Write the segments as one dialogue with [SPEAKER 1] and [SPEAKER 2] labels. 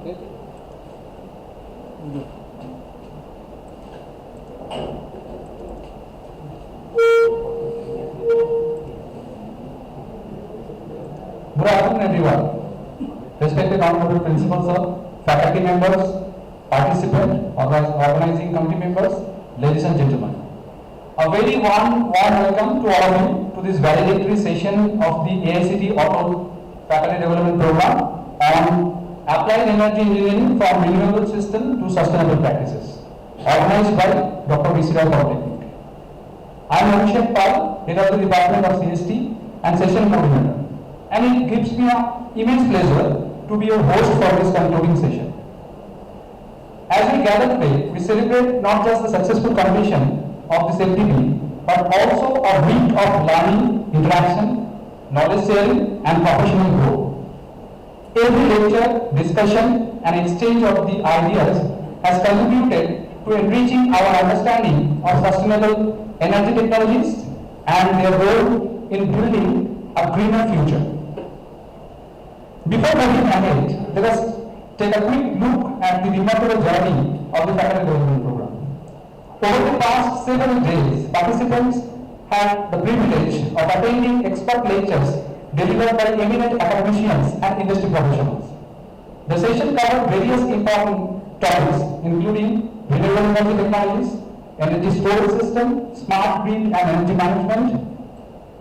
[SPEAKER 1] Good afternoon, everyone. Respected honorable principal sir, faculty members, participants, organizing committee members, ladies and gentlemen. A very warm welcome to all of you to this valedictory session of the AICTE ATAL Faculty Development Program on Applied Energy Engineering from Renewable System to Sustainable Practices, organized by Dr. Polytechnic. I am Abhishek Pal, head of the Department of CST and session coordinator, and it gives me an immense pleasure to be your host for this concluding session. As we gather today, we celebrate not just the successful completion of this FDP, but also a week of learning, interaction, knowledge sharing, and professional growth. Every lecture, discussion, and exchange of the ideas has contributed to enriching our understanding of sustainable energy technologies and their role in building a greener future. Before moving ahead, let us take a quick look at the remarkable journey of the faculty development program. Over the past several days, participants had the privilege of attending expert lectures delivered by eminent academicians and industry professionals. The session covered various important topics, including renewable energy technologies, energy storage system, smart grid and energy management,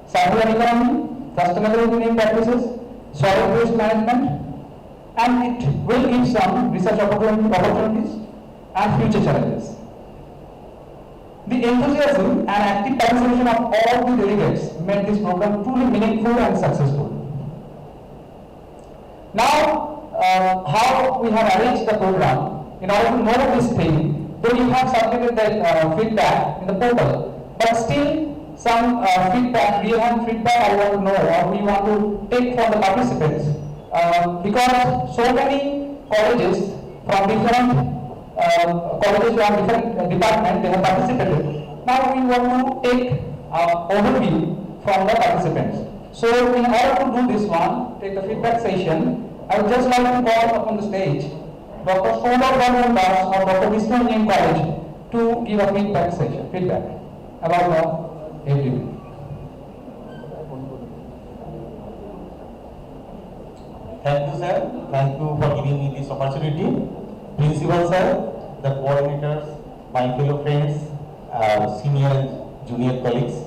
[SPEAKER 1] circular economy, sustainable engineering practices, solid waste management, and it will give some research opportunities and future challenges. The enthusiasm and active participation of all the delegates made this program truly meaningful and successful. Now, how we have arranged the program, in order to know this thing, though you have submitted the feedback in the portal, but still some feedback, real-hand feedback I want to know, or we want to take from the participants, because so many colleges from different departments, they have participated. Now we want to take overview from the participants. So in order to do this one, take the feedback session, I would just like to call upon the stage Dr. Solar Das of Dr. Vishnu Engineering College to give a feedback about the FDP.
[SPEAKER 2] Thank you, sir. Thank you for giving me this opportunity. Principal, sir, the coordinators, my fellow friends, senior and junior colleagues.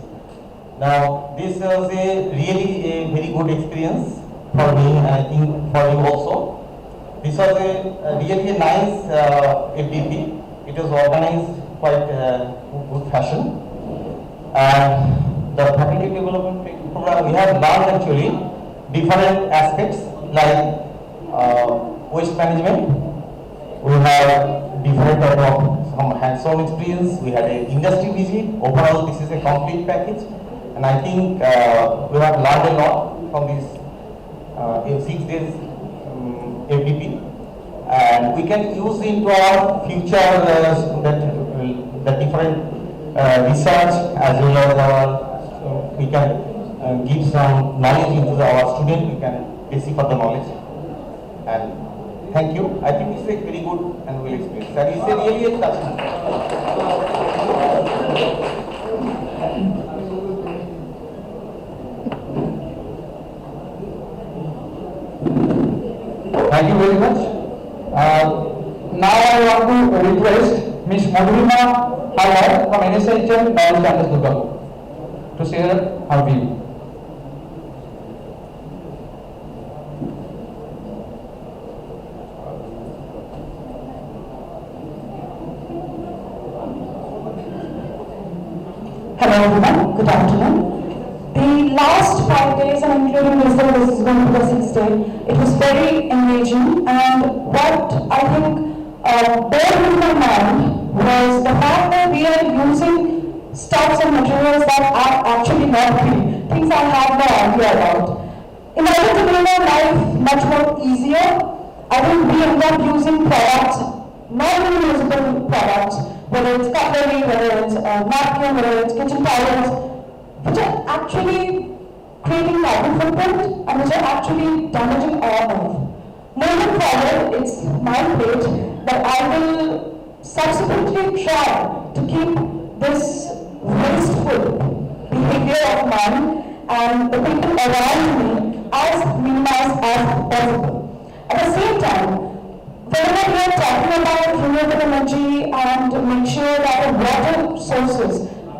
[SPEAKER 2] Now, this was really a very good experience for me, and I think for you also. This was really a nice FDP. It was organized quite good fashion. And the faculty development program, we have learned actually different aspects like waste management. We have different type of some hands-on experience. We had an industry visit. Overall, this is a complete package, and I think we have learned a lot from this in 6 days FDP, and we can use into our future the different research, as well as our we can give some knowledge into our student. We can basic for the knowledge. And thank you. I think it's a very good and well experience. And it's a really a touching.
[SPEAKER 1] Thank you very much. Now I want to request Ms. Madhurima Halar from NSHM Knowledge Campus Durgapur to share her view.
[SPEAKER 3] Hello everyone, good afternoon. The last 5 days, and including this is going to be the 6th day, it was very engaging, and what I think bore in my mind was the fact that we are using stuffs and materials that are actually not free, things I have no idea about. In order to make our life much more easier, I think we end up using products, non-reusable products, whether it's cutlery, whether it's napkin, whether it's kitchen towels, which are actually creating carbon footprint and which are actually damaging our earth. More moving forward, it's my plate that I will subsequently try to keep this wasteful behavior of mine and the people around me as minimized as possible. At the same time, whenever we are talking about renewable energy and to make sure that the water sources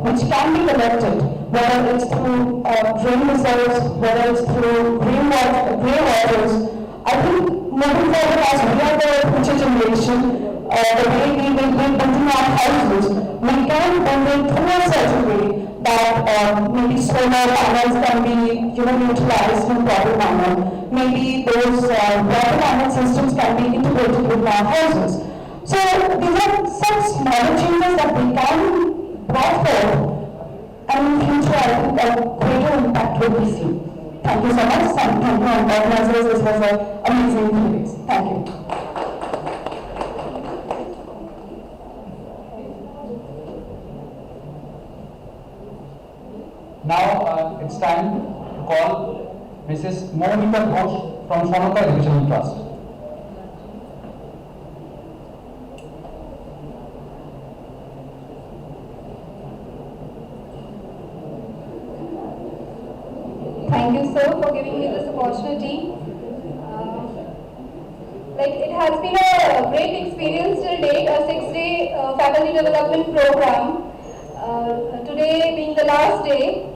[SPEAKER 3] which can be collected, whether it's through rain reserves, whether it's through grey waters, I think moving forward as we are the future generation, the way we will be building our houses, we can build it through a certain way that maybe solar panels can be utilized in a proper manner. Maybe those water management systems can be integrated with our houses. So these are some smaller changes that we can brought forward, and in future I think a greater impact will be seen. Thank you so much. Thank you organizers. This was an amazing 3 days. Thank you.
[SPEAKER 1] Now it's time to call Mrs. Monica Ghosh from Sonaka Educational Trust.
[SPEAKER 4] Thank you, sir, for giving me this opportunity. It has been a great experience till date, a 6-day faculty development program. Today being the last day,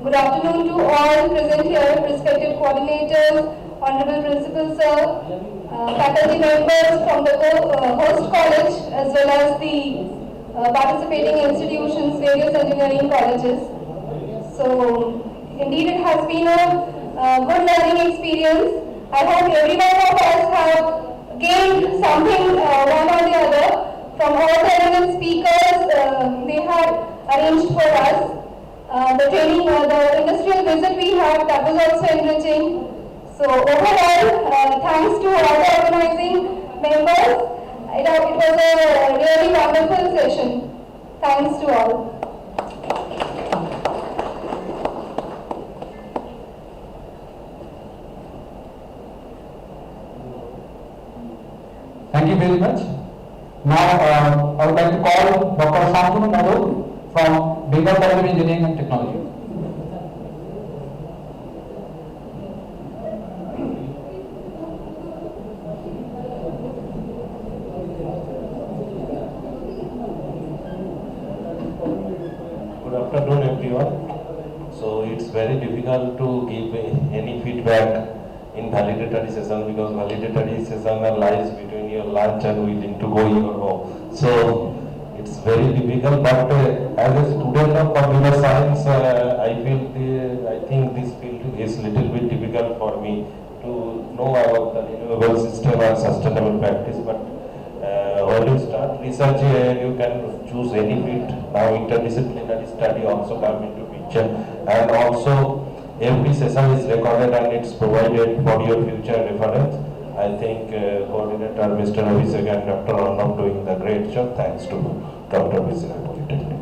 [SPEAKER 4] good afternoon to all present here, respected coordinators, honorable principal sir, faculty members from the host college as well as the participating institutions, various engineering colleges. So, indeed, it has been a good learning experience. I hope every one of us have gained something one or the other from all the eminent speakers they had arranged for us. The training, the industrial visit we had, that was also enriching. So overall, thanks to all the organizing members. It was a really wonderful session. Thanks to all.
[SPEAKER 1] Thank you very much. Now I would like to call Dr. Shantanu Modul from Bengal College of Engineering and Technology.
[SPEAKER 5] Good afternoon, everyone. So it's very difficult to give any feedback in valedictory session because valedictory session lies between your lunch and willing to go your home. So it's very difficult. But as a student of computer science, I think this field is little bit difficult for me to know about the renewable system and sustainable practice. But when you start research, you can choose any field. Now interdisciplinary study also come into picture, and also every session is recorded and it's provided for your future reference. I think coordinator Mr. Abhishek and Dr. Arnab doing the great job. Thanks to Dr. Abhishek Polytechnic.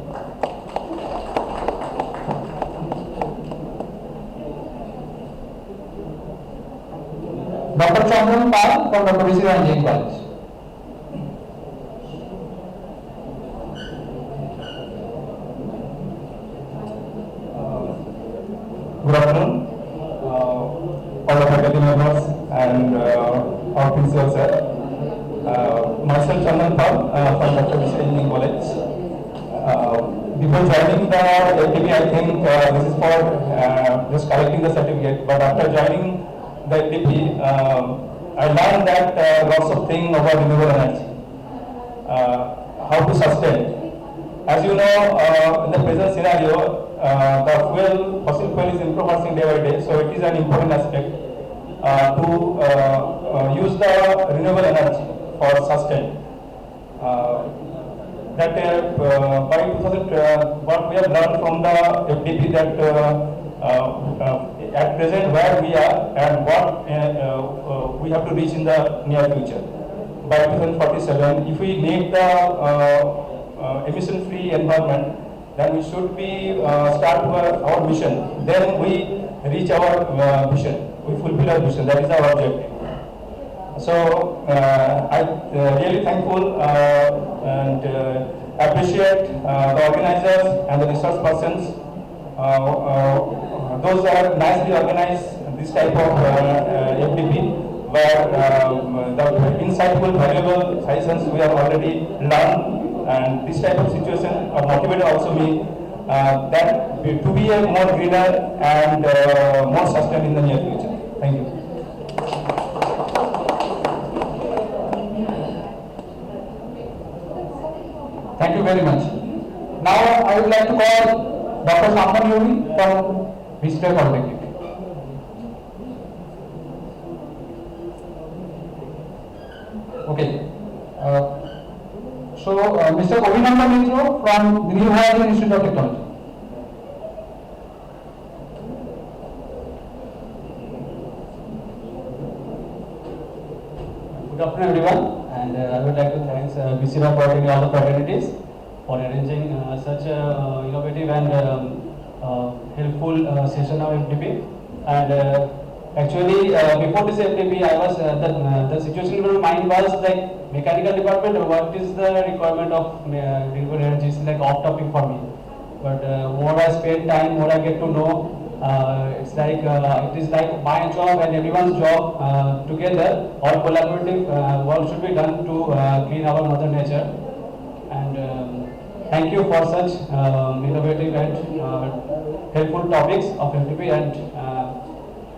[SPEAKER 1] Dr. Chandran Pal from Dr. Abhishek Engineering College.
[SPEAKER 6] Good afternoon, all the faculty members and our principal sir. Myself Chandan Pal from Dr. Abhishek Engineering College. Before joining the FDP, I think this is for just collecting the certificate. But after joining the FDP, I learned that lots of things about renewable energy, how to sustain. As you know, in the present scenario, the fossil fuel is improving day by day, so it is an important aspect to use the renewable energy for sustain. By 2000, what we have learned from the FDP that at present where we are and what we have to reach in the near future. By 2047, if we need the emission-free environment, then we should be start our mission. Then we reach our mission. We fulfill our mission. That is our objective. So I really thankful and appreciate the organizers and the resource persons. Those are nicely organized this type of FDP where the insightful, valuable sessions we have already learned, and this type of situation motivated also me that to be a more greener and more sustainable in the near future. Thank you.
[SPEAKER 1] Thank you very much. Now I would like to call Dr. Sampan Yogi from Vista Polytechnic. Okay. Mr. Ovinanda Mitro from the New Horizon Institute of Technology.
[SPEAKER 7] Good afternoon, everyone, and I would like to thank BCRA for all the fraternities for arranging such a innovative and helpful session of FDP. And actually, before this FDP, I was the situation in my mind was like mechanical department. What is the requirement of renewable energy? Is like off topic for me. But more I spend time, more I get to know. It's like it is like my job and everyone's job together. All collaborative work should be done to clean our mother nature. And thank you for such innovative and helpful topics of FDP, and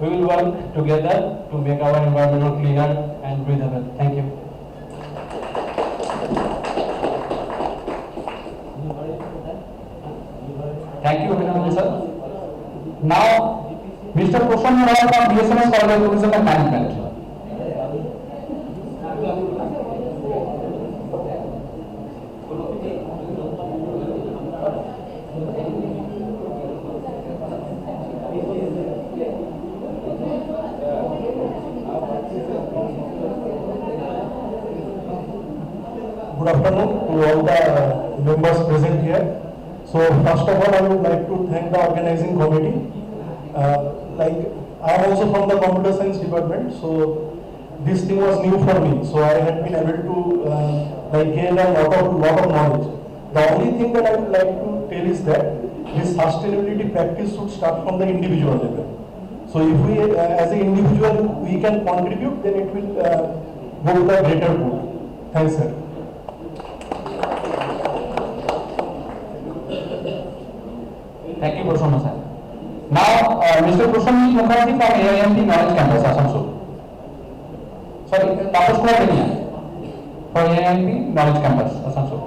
[SPEAKER 7] we will work together to make our environment cleaner and breathable. Thank you.
[SPEAKER 1] Thank you, Vinod sir. Now, Mr. Kushan Moral from BSMS College of Tourism and Management.
[SPEAKER 8] Good afternoon to all the members present here. So first of all, I would like to thank the organizing committee. Like I am also from the computer science department, so this thing was new for me. So I had been able to gain a lot of knowledge. The only thing that I would like to tell is that this sustainability practice should start from the individual level. So if we, as an individual, we can contribute, then it will go to the greater good. Thanks, sir.
[SPEAKER 1] Thank you, Prashanna sir. Now, Mr. Prashanna Mukherjee from AIMT Knowledge Campus, Asansol. Sorry, Tapas Kumar Benia for AIMT Knowledge Campus, Asansol.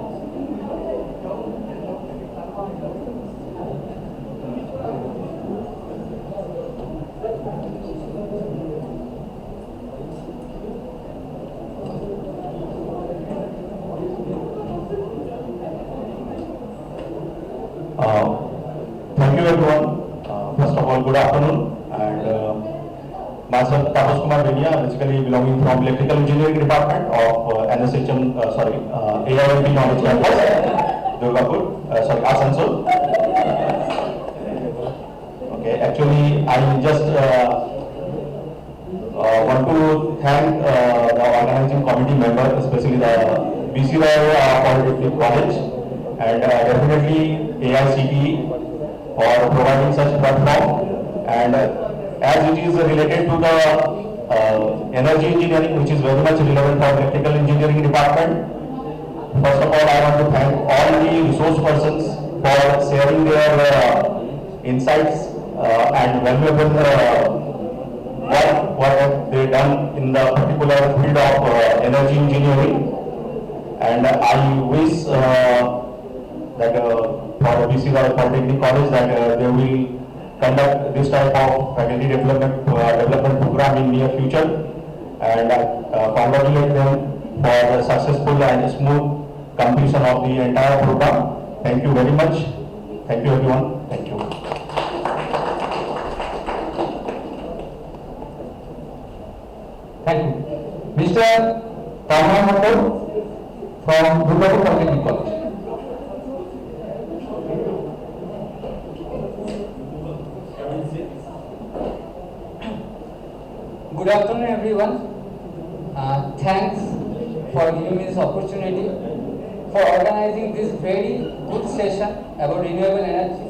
[SPEAKER 2] Thank you everyone. First of all, good afternoon. And myself, Tapas Kumar Benia, basically belonging from Electrical Engineering Department of AIMT Knowledge Campus, Durgapur, Asansol. Okay, actually, I just want to thank the organizing committee members, especially the BCRA Polytechnic College, and definitely AICTE for providing such platform. And as it is related to the energy engineering, which is very much relevant for electrical engineering department, first of all, I want to thank all the resource persons for sharing their insights and valuable work what have they done in the particular field of energy engineering. And I wish that for BCRA Polytechnic College that they will conduct this type of faculty development program in near future, and congratulate them for the successful and smooth completion of the entire program. Thank you very much. Thank you everyone. Thank you.
[SPEAKER 1] Thank you. Mr. Tamar Mathur from Durgapur Polytechnic College.
[SPEAKER 9] Good afternoon, everyone. Thanks for giving me this opportunity for organizing this very good session about renewable energy.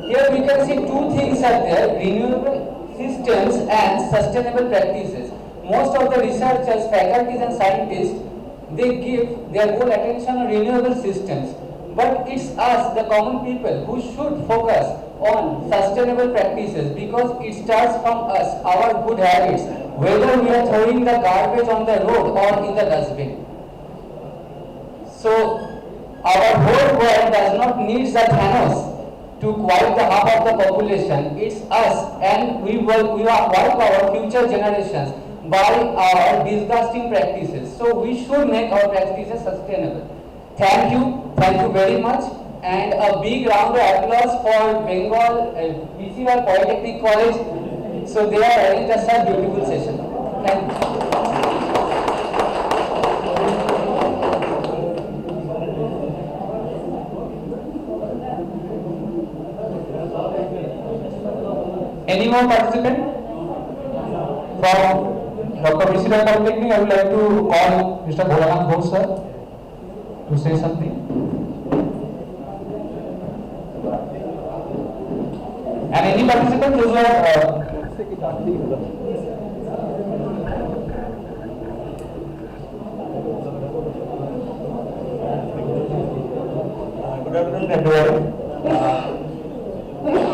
[SPEAKER 9] Here we can see two things are there: renewable systems and sustainable practices. Most of the researchers, faculties and scientists, they give their whole attention on renewable systems. But it's us, the common people, who should focus on sustainable practices, because it starts from us, our good habits, whether we are throwing the garbage on the road or in the dustbin. So our whole world does not need the Thanos to wipe the half of the population. It's us, and we wipe our future generations by our disgusting practices. So we should make our practices sustainable. Thank you very much, and a big round of applause for Bengal BCY Polytechnic College. So they have arranged a such beautiful session. Thank you.
[SPEAKER 1] Any more participant from Dr. BCY Polytechnic? I would like to call Mr. Bholanath Ghosh sir to say something. And any participant who are
[SPEAKER 2] good afternoon, everyone.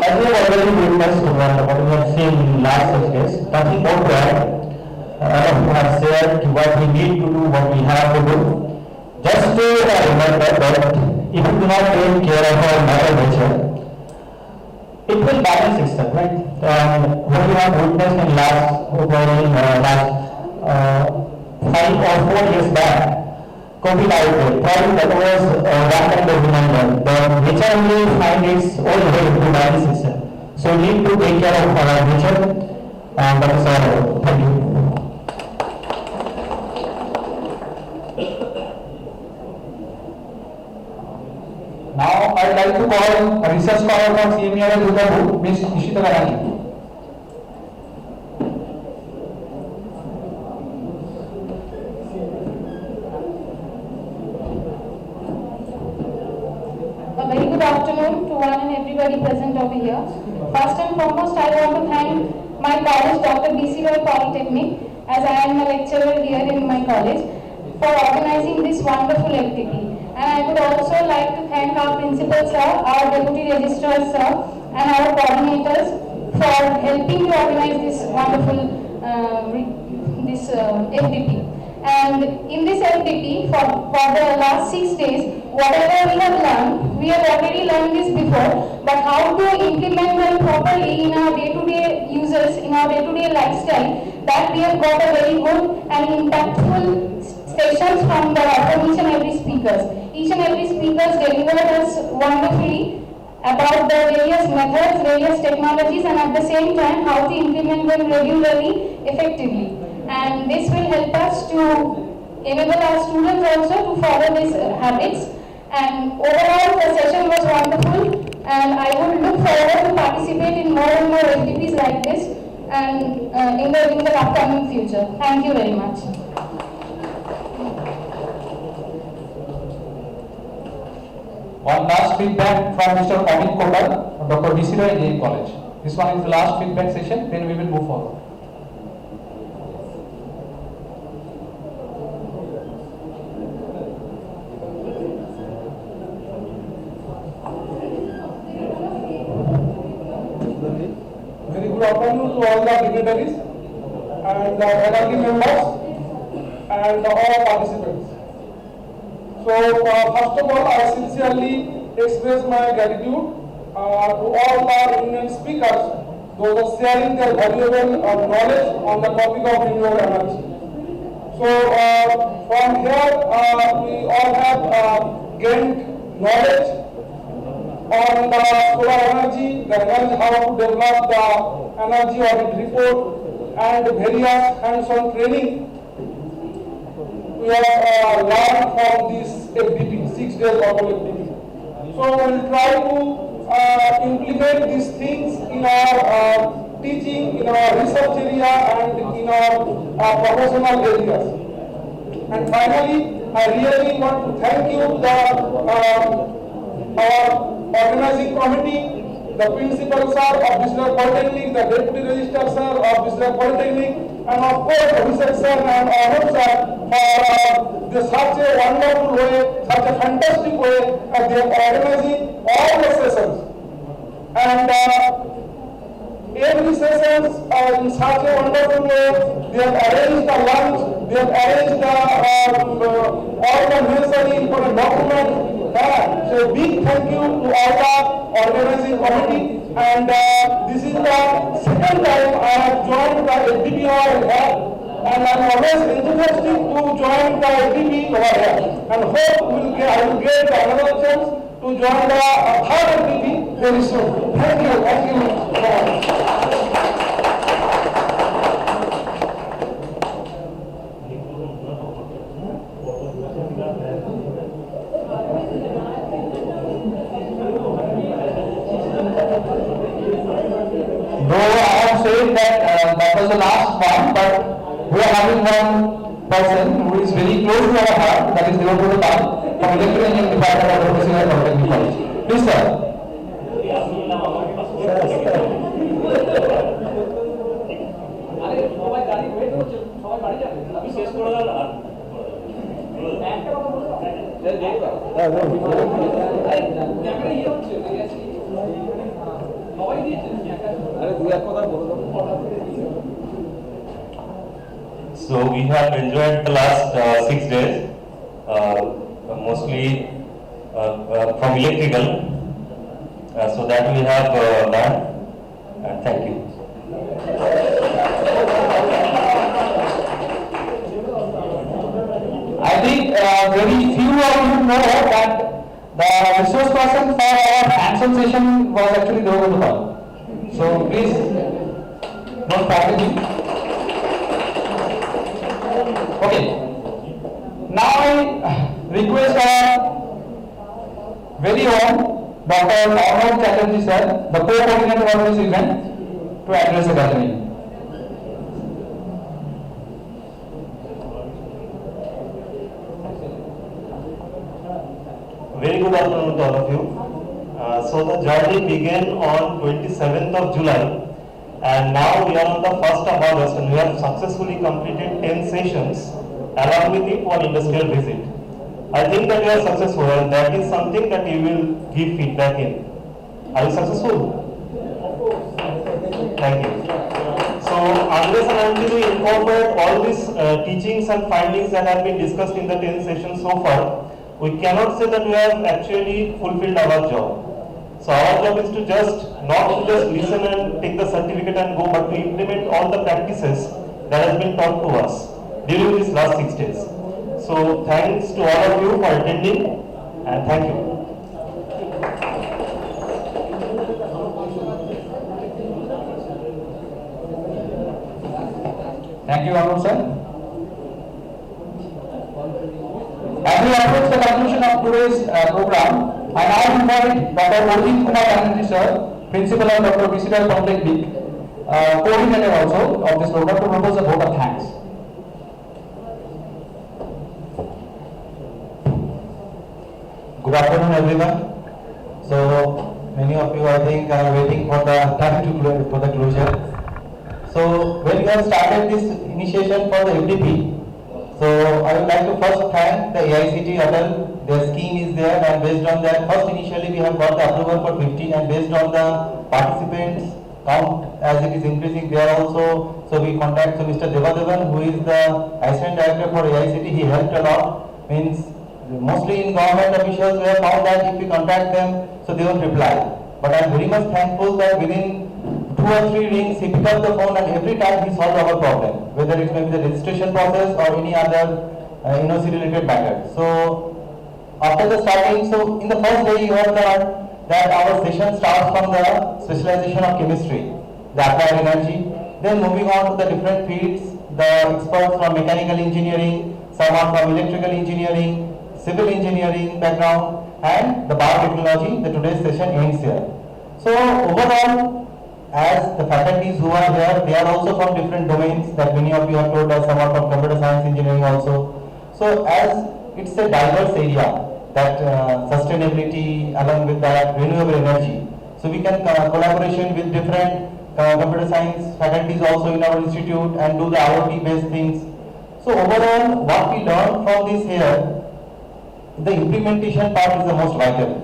[SPEAKER 2] As we have already witnessed what we have seen in last 6 days, nothing more to add. We have shared what we need to do, what we have to do. Just to remember that if we do not take care of our mother nature, it will balance itself, right? What we have witnessed in last 5 or 4 years back, COVID outbreak, probably that was one kind of reminder. The nature only find its own way to balance itself. So we need to take care of our nature, and that is all. Thank you.
[SPEAKER 1] now I would like to call a research scholar from CMER Durgapur, Ms. Nishita Garani.
[SPEAKER 4] A very good afternoon to one and everybody present over here. First and foremost, I want to thank my college, Dr. BCY Polytechnic, as I am a lecturer here in my college, for organizing this wonderful FDP. And I would also like to thank our principal sir, our deputy registrar sir, and our coordinators for helping to organize this wonderful FDP. And in this FDP, for the last 6 days, whatever we have learned, we have already learned this before, but how to implement them properly in our day-to-day users, in our day-to-day lifestyle, that we have got a very good and impactful sessions from each and every speakers. Each and every speakers delivered us wonderfully about the various methods, various technologies, and at the same time how to implement them regularly, effectively. And this will help us to enable our students also to follow these habits. And overall, the session was wonderful, and I would look forward to participate in more and more FDPs like this, and in the upcoming future. Thank you very much.
[SPEAKER 1] One last feedback from Mr. Amit Kotar, Dr. BCY College. This one is the last feedback session, then we will move forward.
[SPEAKER 6] Very good afternoon to all the dignitaries and the faculty members and all participants. So first of all, I sincerely express my gratitude to all the eminent speakers, those are sharing their valuable knowledge on the topic of renewable energy. So from here, we all have gained knowledge on the solar energy, how to develop the energy audit report, and various hands-on training we have learned from this FDP, 6 days of FDP. So we will try to implement these things in our teaching, in our research area, and in our professional areas.
[SPEAKER 8] And finally, I really want to thank you, our organizing committee, the principal sir of District Polytechnic, the deputy registrar sir of District Polytechnic, and of course Abhishek sir and Arun sir for such a wonderful way, such a fantastic way as they are organizing all the sessions. And every sessions in such a wonderful way, they have arranged the lunch, they have arranged all the necessary important documents. So big thank you to all the organizing committee, and this is the second time I have joined the FDP over here, and I am always enthusiastic to join the FDP over here, and hope I will get another chance to join the third FDP very soon. Thank you so much.
[SPEAKER 1] Though I have said that that was the last one, but we are having one person who is very close to our heart, that is Durgapur from Electrical Engineering Department of the Polytechnic College. Please, sir.
[SPEAKER 5] So we have enjoyed the last 6 days, mostly from electrical. So that we have learned, and thank you.
[SPEAKER 1] I think very few of you know that the resource person for our hands-on session was actually Durgapur. So please don't forget him. Okay. Now I request our very own Dr. Arnold Chatterjee sir, the co-coordinator of this event, to address the gathering.
[SPEAKER 5] Very good afternoon to all of you. So the journey began on 27th of July, and now we are on the 1st of August, and we have successfully completed 10 sessions along with it one industrial visit. I think that we are successful, and that is something that you will give feedback in. Are you successful? Thank you. So unless and until we incorporate all these teachings and findings that have been discussed in the 10 sessions so far, we cannot say that we have actually fulfilled our job. So our job is to not to just listen and take the certificate and go, but to implement all the practices that has been taught to us during these last 6 days. So thanks to all of you for attending, and thank you.
[SPEAKER 1] Thank you, Arun sir. As we approach the conclusion of today's program, I now invite Dr. Arjit Kumar Banerjee sir, Principal of Dr. BCL Polytechnic, coordinator also of this program, to propose a vote of thanks.
[SPEAKER 2] Good afternoon, everyone. So many of you, I think, are waiting for the time for the closure. So when we have started this initiation for the FDP, so I would like to first thank the AICTE ATAL. Their scheme is there, and based on that, first initially we have got the approval for 50, and based on the participants count as it is increasing there also. So we contact Mr. Devadevan, who is the Assistant Director for AICTE. He helped a lot. Means mostly in government officials, we have found that if we contact them, so they won't reply. But I am very much thankful that within 2 or 3 rings, he picked up the phone, and every time he solved our problem, whether it may be the registration process or any other NOC related matter. So after the starting, so in the first day you have learned that our session starts from the specialization of chemistry, the applied energy, then moving on to the different fields, the experts from mechanical engineering, some are from electrical engineering, civil engineering background, and the biotechnology. The today's session ends here. So overall, as the faculties who are here, they are also from different domains that many of you have told us, some are from computer science engineering also. So as it's a diverse area, that sustainability along with that renewable energy. So we can collaboration with different computer science faculties also in our institute and do the IoT based things. So overall, what we learned from this here, the implementation part is the most vital.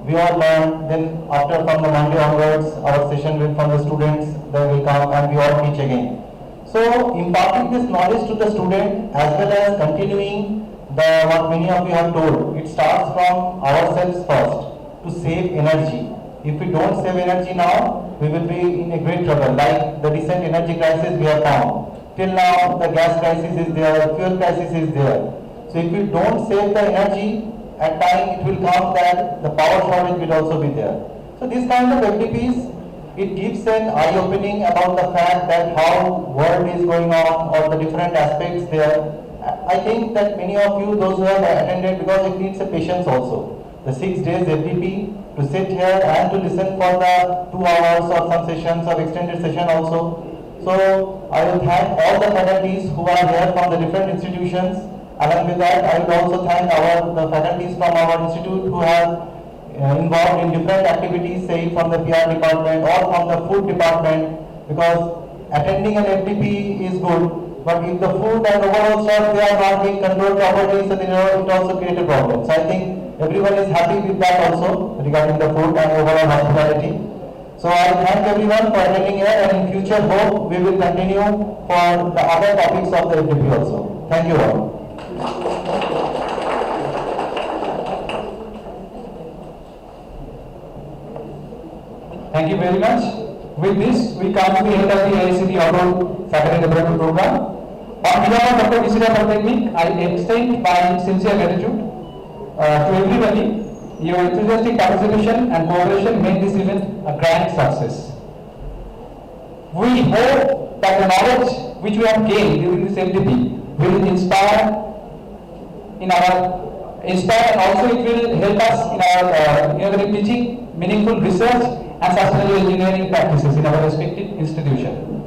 [SPEAKER 2] We all learn, then after from the Monday onwards, our session will from the students, they will come and we all teach again. So imparting this knowledge to the student as well as continuing what many of you have told, it starts from ourselves first to save energy. If we don't save energy now, we will be in a great trouble. Like the recent energy crisis we have found. Till now, the gas crisis is there, fuel crisis is there. So if we don't save the energy, at time it will come that the power shortage will also be there. So this kind of FDPs, it gives an eye-opening about the fact that how world is going on or the different aspects there. I think that many of you, those who have attended, because it needs a patience also. The 6 days FDP, to sit here and to listen for the 2 hours or some sessions or extended session also. So I will thank all the faculties who are here from the different institutions. Along with that, I will also thank the faculties from our institute who have involved in different activities, say from the PR department or from the food department, because attending an FDP is good. But if the food and overall stuff, they are not being controlled properly, so it also creates a problem. So I think everyone is happy with that also regarding the food and overall hospitality. So I thank everyone for attending here, and in future hope we will continue for the other topics of the FDP also. Thank you all.
[SPEAKER 1] Thank you very much. With this, we come to the end of the AICTE Overall Faculty Development Program. On behalf of FDP Polytechnic, I extend my sincere gratitude to everybody. Your enthusiastic participation and cooperation made this event a grand success. We hope that the knowledge which we have gained during this FDP will inspire and also it will help us in our innovative teaching, meaningful research and sustainable engineering practices in our respective institution.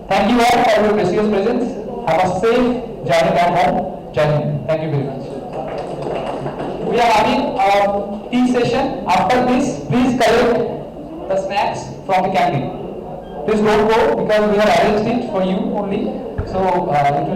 [SPEAKER 1] Thank you all for your precious presence. Have a safe journey back home. Thank you very much. We are having a tea session. After this, please collect the snacks from the canteen. Please don't go because we have arranged it for you only. So it will